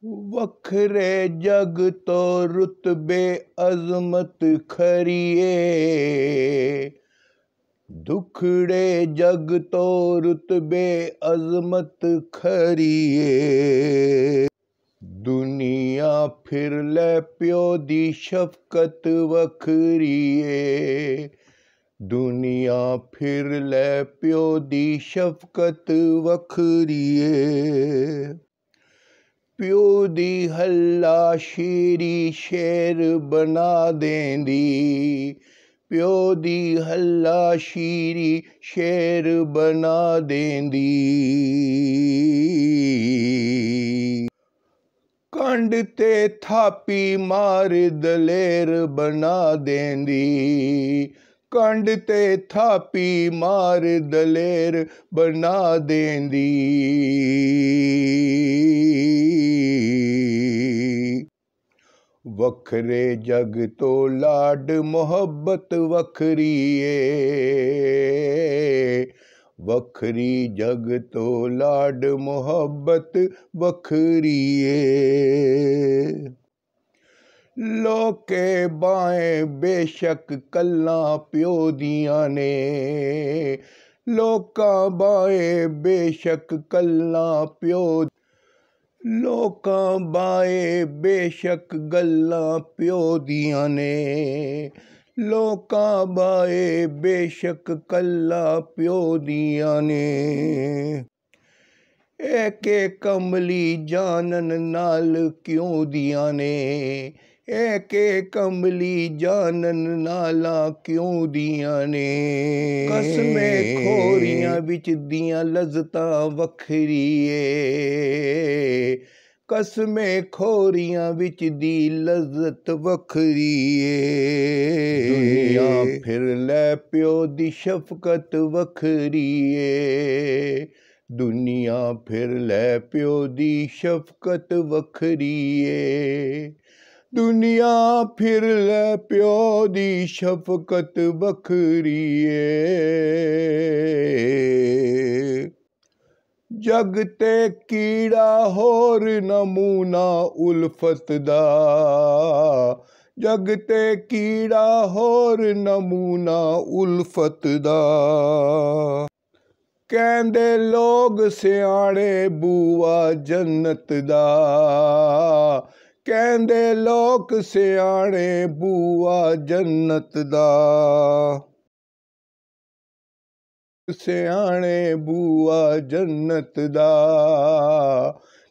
वखरे जग तो रुतबे अजमत खरिए, दुखड़े जग तो रुतबे अजमत खरिए। दुनिया फिर ले प्यो दी शफकत वखरिए, दुनिया फिर ले प्यो दी शफकत वखरिए। प्यो दी हल्ला शेरी शेर बना देंदी, प्यो दी हल्ला शीरी शेर बना देंदी। कंड ते थापी मार दलेर बना देंदी, कंड ते थापी मार दलेर बना देंदी। वखरे जग तो लाड मोहब्बत वखरिए, वखरी जग तो लाड मोहब्बत वखरिए। लोके बाएं बेशक कल्ला प्यो दियां ने, लोका बाएं बेशक कल्ला प्यो, लोका बाएं बेशक गल्ला प्यो दियां ने, लोका बाएं बेशक कल्ला प्यो दियां ने। एके कमली जानन नाल क्यों दियां ने, एके कमली जानन नाला क्यों दियां ने। कसमे खोरियां विच दियां लज़्ज़तां वखरिए, कसमे खोरियां विच दी लज़्ज़त वखरिए। दुनिया फिर ले प्यो दी शफकत वखरिए, दुनिया फिर ले प्यो दी शफकत वखरिए, दुनिया फिर ले प्यो दी शफकत वखरिए। जग ते कीड़ा होर नमूना उल्फत दा, जग ते कीड़ा होर नमूना उल्फत दा। कहंदे लोग सियाणे बूआ जन्नत दा, कहंदे लोग सियाणे बूआ जन्नत दा। सियाणे बूआ जन्नत दा,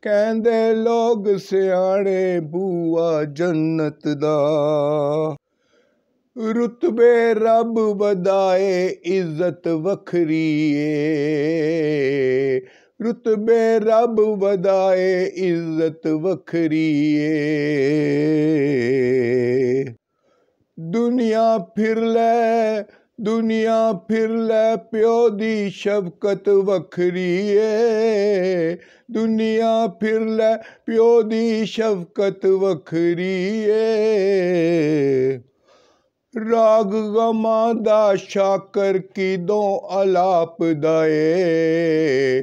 कहंदे लोग सियाणे बूआ जन्नत दा। रुतबे रब वधाए इज्जत वखरिए, रुतबे रब वधाए इज्जत वखरिए। दुनिया फिर ले, दुनिया फिर ले प्यो दी शफकत वखरिए, दुनिया फिर ले प्यो दी शफकत वखरिए। राग गमा दा शाकर किदों अलाप दाए,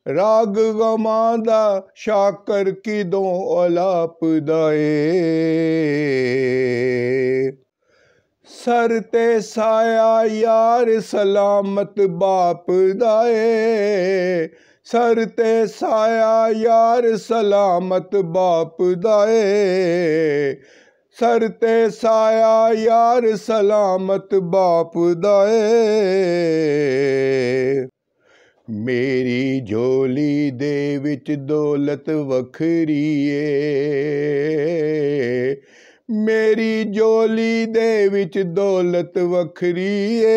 राग गमा दा शाकर किदों अलाप दाए। सर ते साया यार सलामत बाप दाए, सर ते साया यार सलामत बाप दाए, सर ते साया यार सलामत बाप दाए। मेरी झोली दे विच दौलत वखरिए, मेरी झोली दे विच दौलत वखरिए।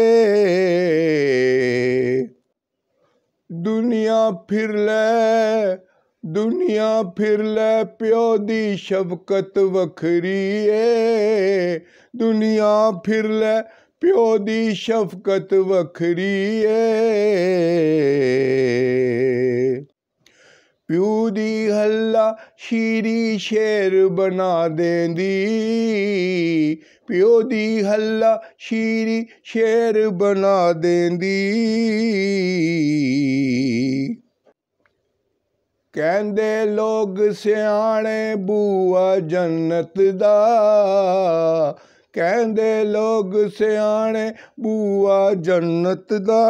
दुनिया फिर ले, दुनिया फिर ले प्यो दी शफकत वखरिए, दुनिया फिर ले प्यो दी शफकत वखरिए। प्यो दी हल्ला शीरी शेर बना देंदी, प्यो दी हल्ला शीरी शेर बना देंदी। कहंदे लोग सियाणे बूआ जन्नत दा, कहंदे लोग सियाणे बूआ जन्नत दा।